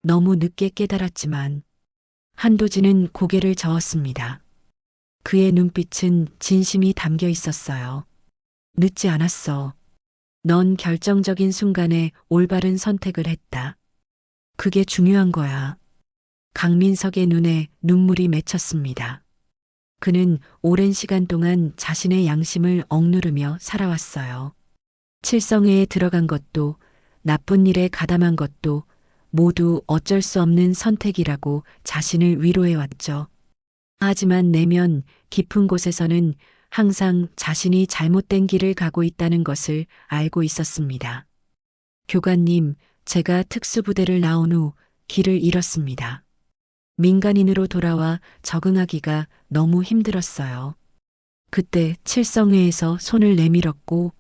너무 늦게 깨달았지만 한도진은 고개를 저었습니다. 그의 눈빛은 진심이 담겨 있었어요. 늦지 않았어. 넌 결정적인 순간에 올바른 선택을 했다. 그게 중요한 거야. 강민석의 눈에 눈물이 맺혔습니다. 그는 오랜 시간 동안 자신의 양심을 억누르며 살아왔어요. 칠성회에 들어간 것도 나쁜 일에 가담한 것도 모두 어쩔 수 없는 선택이라고 자신을 위로해왔죠. 하지만 내면 깊은 곳에서는 항상 자신이 잘못된 길을 가고 있다는 것을 알고 있었습니다. 교관님, 제가 특수부대를 나온 후 길을 잃었습니다. 민간인으로 돌아와 적응하기가 너무 힘들었어요. 그때 칠성회에서 손을 내밀었고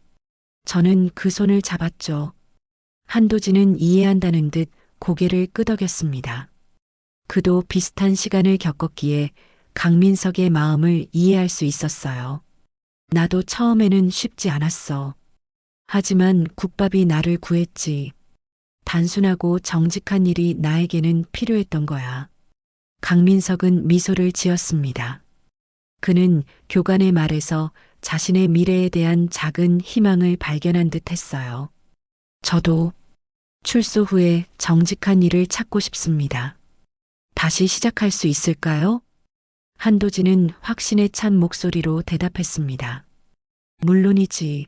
저는 그 손을 잡았죠. 한도진은 이해한다는 듯 고개를 끄덕였습니다. 그도 비슷한 시간을 겪었기에 강민석의 마음을 이해할 수 있었어요. 나도 처음에는 쉽지 않았어. 하지만 국밥이 나를 구했지. 단순하고 정직한 일이 나에게는 필요했던 거야. 강민석은 미소를 지었습니다. 그는 교관의 말에서 자신의 미래에 대한 작은 희망을 발견한 듯 했어요. 저도 출소 후에 정직한 일을 찾고 싶습니다. 다시 시작할 수 있을까요? 한도진은 확신에 찬 목소리로 대답했습니다. 물론이지.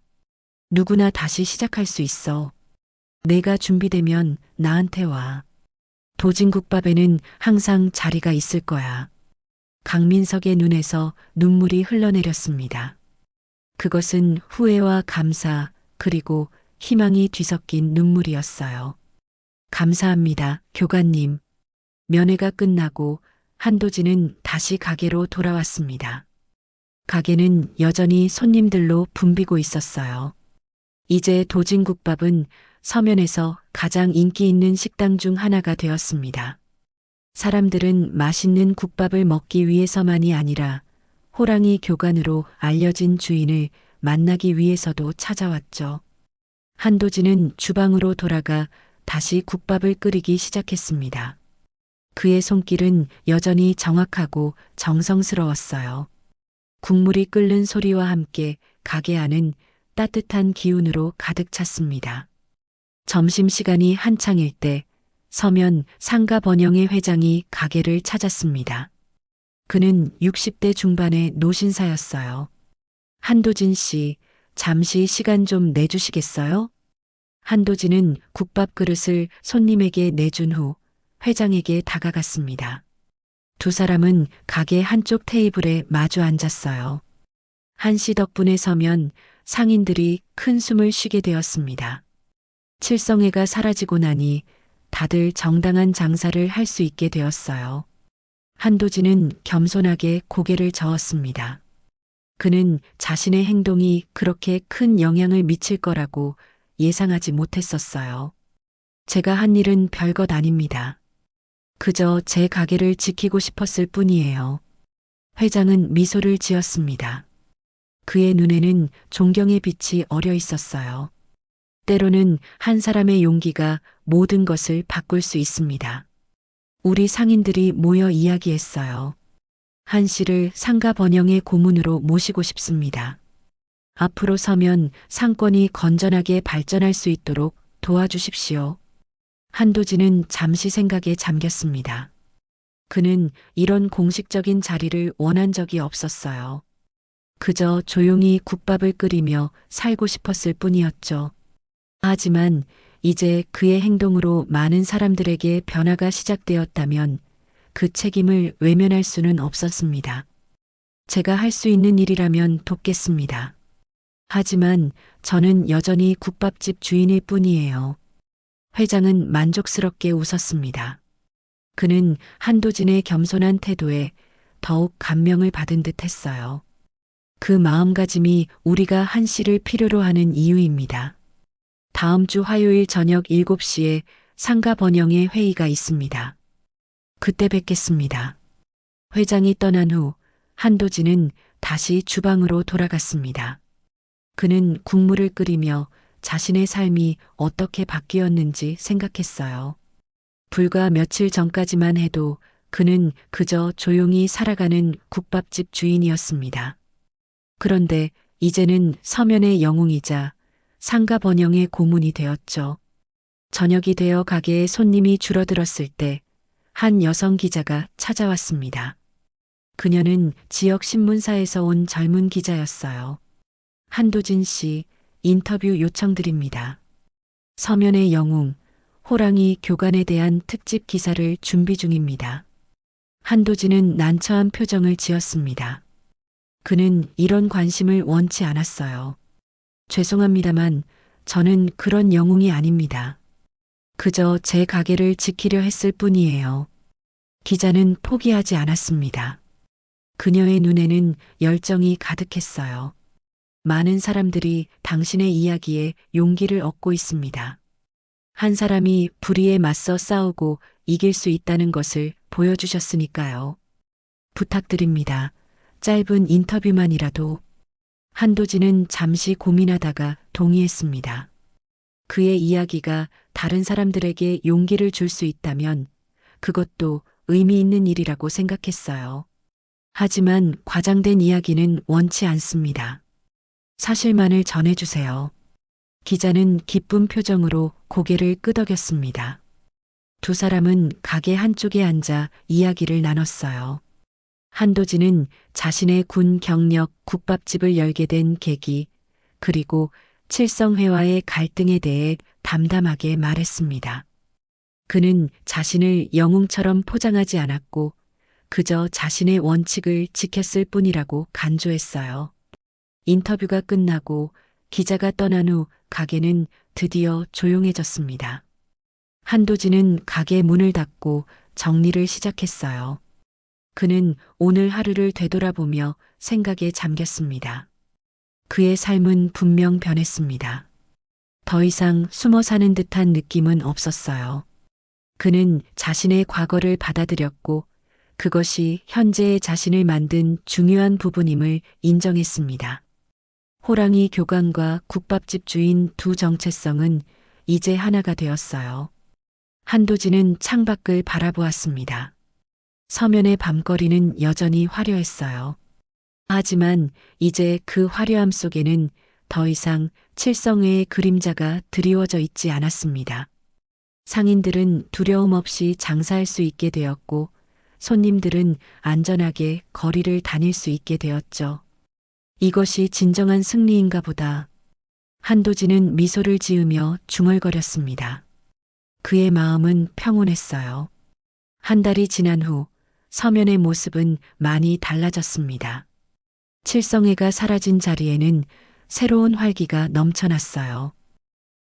누구나 다시 시작할 수 있어. 내가 준비되면 나한테 와. 도진국밥에는 항상 자리가 있을 거야. 강민석의 눈에서 눈물이 흘러내렸습니다. 그것은 후회와 감사, 그리고 희망이 뒤섞인 눈물이었어요. 감사합니다, 교관님. 면회가 끝나고 한도진은 다시 가게로 돌아왔습니다. 가게는 여전히 손님들로 붐비고 있었어요. 이제 도진국밥은 서면에서 가장 인기 있는 식당 중 하나가 되었습니다. 사람들은 맛있는 국밥을 먹기 위해서만이 아니라 호랑이 교관으로 알려진 주인을 만나기 위해서도 찾아왔죠. 한도진은 주방으로 돌아가 다시 국밥을 끓이기 시작했습니다. 그의 손길은 여전히 정확하고 정성스러웠어요. 국물이 끓는 소리와 함께 가게 안은 따뜻한 기운으로 가득 찼습니다. 점심시간이 한창일 때 서면 상가 번영의 회장이 가게를 찾았습니다. 그는 60대 중반의 노신사였어요. 한도진 씨, 잠시 시간 좀 내주시겠어요? 한도진은 국밥 그릇을 손님에게 내준 후 회장에게 다가갔습니다. 두 사람은 가게 한쪽 테이블에 마주 앉았어요. 한 씨 덕분에 서면 상인들이 큰 숨을 쉬게 되었습니다. 칠성회가 사라지고 나니 다들 정당한 장사를 할 수 있게 되었어요. 한도진은 겸손하게 고개를 저었습니다. 그는 자신의 행동이 그렇게 큰 영향을 미칠 거라고 예상하지 못했었어요. 제가 한 일은 별것 아닙니다. 그저 제 가게를 지키고 싶었을 뿐이에요. 회장은 미소를 지었습니다. 그의 눈에는 존경의 빛이 어려 있었어요. 때로는 한 사람의 용기가 모든 것을 바꿀 수 있습니다. 우리 상인들이 모여 이야기했어요. 한 씨를 상가 번영의 고문으로 모시고 싶습니다. 앞으로 서면 상권이 건전하게 발전할 수 있도록 도와주십시오. 한도진은 잠시 생각에 잠겼습니다. 그는 이런 공식적인 자리를 원한 적이 없었어요. 그저 조용히 국밥을 끓이며 살고 싶었을 뿐이었죠. 하지만 이제 그의 행동으로 많은 사람들에게 변화가 시작되었다면 그 책임을 외면할 수는 없었습니다. 제가 할 수 있는 일이라면 돕겠습니다. 하지만 저는 여전히 국밥집 주인일 뿐이에요. 회장은 만족스럽게 웃었습니다. 그는 한도진의 겸손한 태도에 더욱 감명을 받은 듯 했어요. 그 마음가짐이 우리가 한 씨를 필요로 하는 이유입니다. 다음 주 화요일 저녁 7시에 상가 번영의 회의가 있습니다. 그때 뵙겠습니다. 회장이 떠난 후 한도진은 다시 주방으로 돌아갔습니다. 그는 국물을 끓이며 자신의 삶이 어떻게 바뀌었는지 생각했어요. 불과 며칠 전까지만 해도 그는 그저 조용히 살아가는 국밥집 주인이었습니다. 그런데 이제는 서면의 영웅이자 상가 번영의 고문이 되었죠. 저녁이 되어 가게에 손님이 줄어들었을 때 한 여성 기자가 찾아왔습니다. 그녀는 지역 신문사에서 온 젊은 기자였어요. 한도진 씨, 인터뷰 요청드립니다. 서면의 영웅, 호랑이 교관에 대한 특집 기사를 준비 중입니다. 한도진은 난처한 표정을 지었습니다. 그는 이런 관심을 원치 않았어요. 죄송합니다만 저는 그런 영웅이 아닙니다. 그저 제 가게를 지키려 했을 뿐이에요. 기자는 포기하지 않았습니다. 그녀의 눈에는 열정이 가득했어요. 많은 사람들이 당신의 이야기에 용기를 얻고 있습니다. 한 사람이 불의에 맞서 싸우고 이길 수 있다는 것을 보여주셨으니까요. 부탁드립니다. 짧은 인터뷰만이라도. 한도진은 잠시 고민하다가 동의했습니다. 그의 이야기가 다른 사람들에게 용기를 줄 수 있다면 그것도 의미 있는 일이라고 생각했어요. 하지만 과장된 이야기는 원치 않습니다. 사실만을 전해주세요. 기자는 기쁜 표정으로 고개를 끄덕였습니다. 두 사람은 가게 한쪽에 앉아 이야기를 나눴어요. 한도진은 자신의 군 경력 국밥집을 열게 된 계기, 그리고 칠성회와의 갈등에 대해 담담하게 말했습니다. 그는 자신을 영웅처럼 포장하지 않았고 그저 자신의 원칙을 지켰을 뿐이라고 간조했어요. 인터뷰가 끝나고 기자가 떠난 후 가게는 드디어 조용해졌습니다. 한도진은 가게 문을 닫고 정리를 시작했어요. 그는 오늘 하루를 되돌아보며 생각에 잠겼습니다. 그의 삶은 분명 변했습니다. 더 이상 숨어 사는 듯한 느낌은 없었어요. 그는 자신의 과거를 받아들였고 그것이 현재의 자신을 만든 중요한 부분임을 인정했습니다. 호랑이 교관과 국밥집 주인 두 정체성은 이제 하나가 되었어요. 한도진은 창밖을 바라보았습니다. 서면의 밤거리는 여전히 화려했어요. 하지만 이제 그 화려함 속에는 더 이상 칠성회의 그림자가 드리워져 있지 않았습니다. 상인들은 두려움 없이 장사할 수 있게 되었고 손님들은 안전하게 거리를 다닐 수 있게 되었죠. 이것이 진정한 승리인가 보다. 한도진은 미소를 지으며 중얼거렸습니다. 그의 마음은 평온했어요. 한 달이 지난 후 서면의 모습은 많이 달라졌습니다. 칠성회가 사라진 자리에는 새로운 활기가 넘쳐났어요.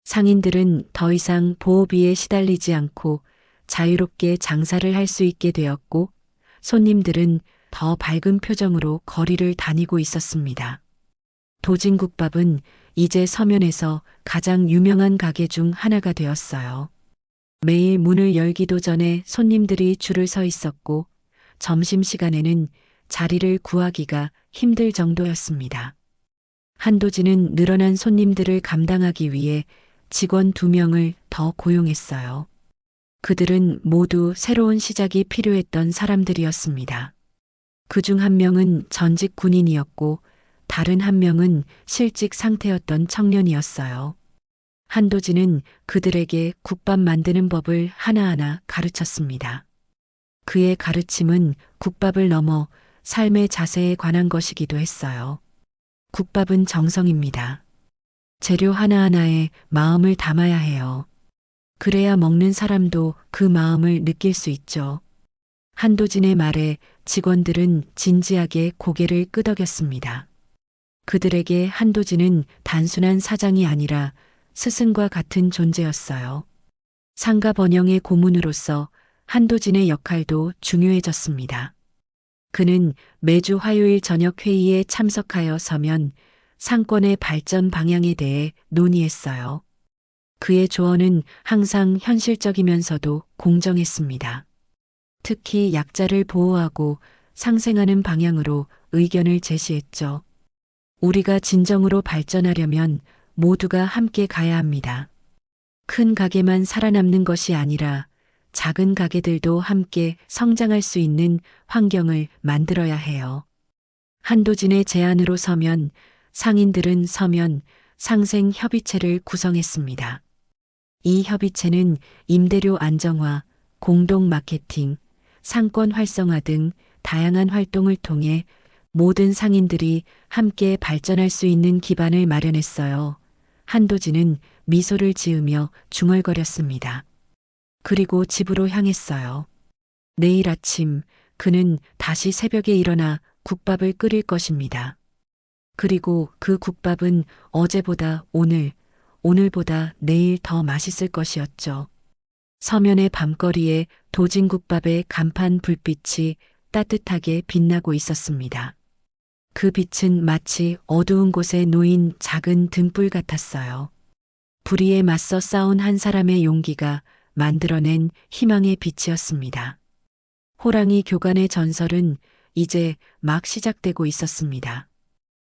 상인들은 더 이상 보호비에 시달리지 않고 자유롭게 장사를 할 수 있게 되었고 손님들은 더 밝은 표정으로 거리를 다니고 있었습니다. 도진국밥은 이제 서면에서 가장 유명한 가게 중 하나가 되었어요. 매일 문을 열기도 전에 손님들이 줄을 서 있었고 점심시간에는 자리를 구하기가 힘들 정도였습니다. 한도진은 늘어난 손님들을 감당하기 위해 직원 2명을 더 고용했어요. 그들은 모두 새로운 시작이 필요했던 사람들이었습니다. 그중 한 명은 전직 군인이었고 다른 한 명은 실직 상태였던 청년이었어요. 한도진은 그들에게 국밥 만드는 법을 하나하나 가르쳤습니다. 그의 가르침은 국밥을 넘어 삶의 자세에 관한 것이기도 했어요. 국밥은 정성입니다. 재료 하나하나에 마음을 담아야 해요. 그래야 먹는 사람도 그 마음을 느낄 수 있죠. 한도진의 말에 직원들은 진지하게 고개를 끄덕였습니다. 그들에게 한도진은 단순한 사장이 아니라 스승과 같은 존재였어요. 상가 번영의 고문으로서 한도진의 역할도 중요해졌습니다. 그는 매주 화요일 저녁 회의에 참석하여 서면 상권의 발전 방향에 대해 논의했어요. 그의 조언은 항상 현실적이면서도 공정했습니다. 특히 약자를 보호하고 상생하는 방향으로 의견을 제시했죠. 우리가 진정으로 발전하려면 모두가 함께 가야 합니다. 큰 가게만 살아남는 것이 아니라 작은 가게들도 함께 성장할 수 있는 환경을 만들어야 해요. 한도진의 제안으로 서면 상인들은 서면 상생협의체를 구성했습니다. 이 협의체는 임대료 안정화, 공동 마케팅, 상권 활성화 등 다양한 활동을 통해 모든 상인들이 함께 발전할 수 있는 기반을 마련했어요. 한도진은 미소를 지으며 중얼거렸습니다. 그리고 집으로 향했어요. 내일 아침 그는 다시 새벽에 일어나 국밥을 끓일 것입니다. 그리고 그 국밥은 어제보다 오늘보다 내일 더 맛있을 것이었죠. 서면의 밤거리에 도진국밥의 간판 불빛이 따뜻하게 빛나고 있었습니다. 그 빛은 마치 어두운 곳에 놓인 작은 등불 같았어요. 불의에 맞서 싸운 한 사람의 용기가 만들어낸 희망의 빛이었습니다. 호랑이 교관의 전설은 이제 막 시작되고 있었습니다.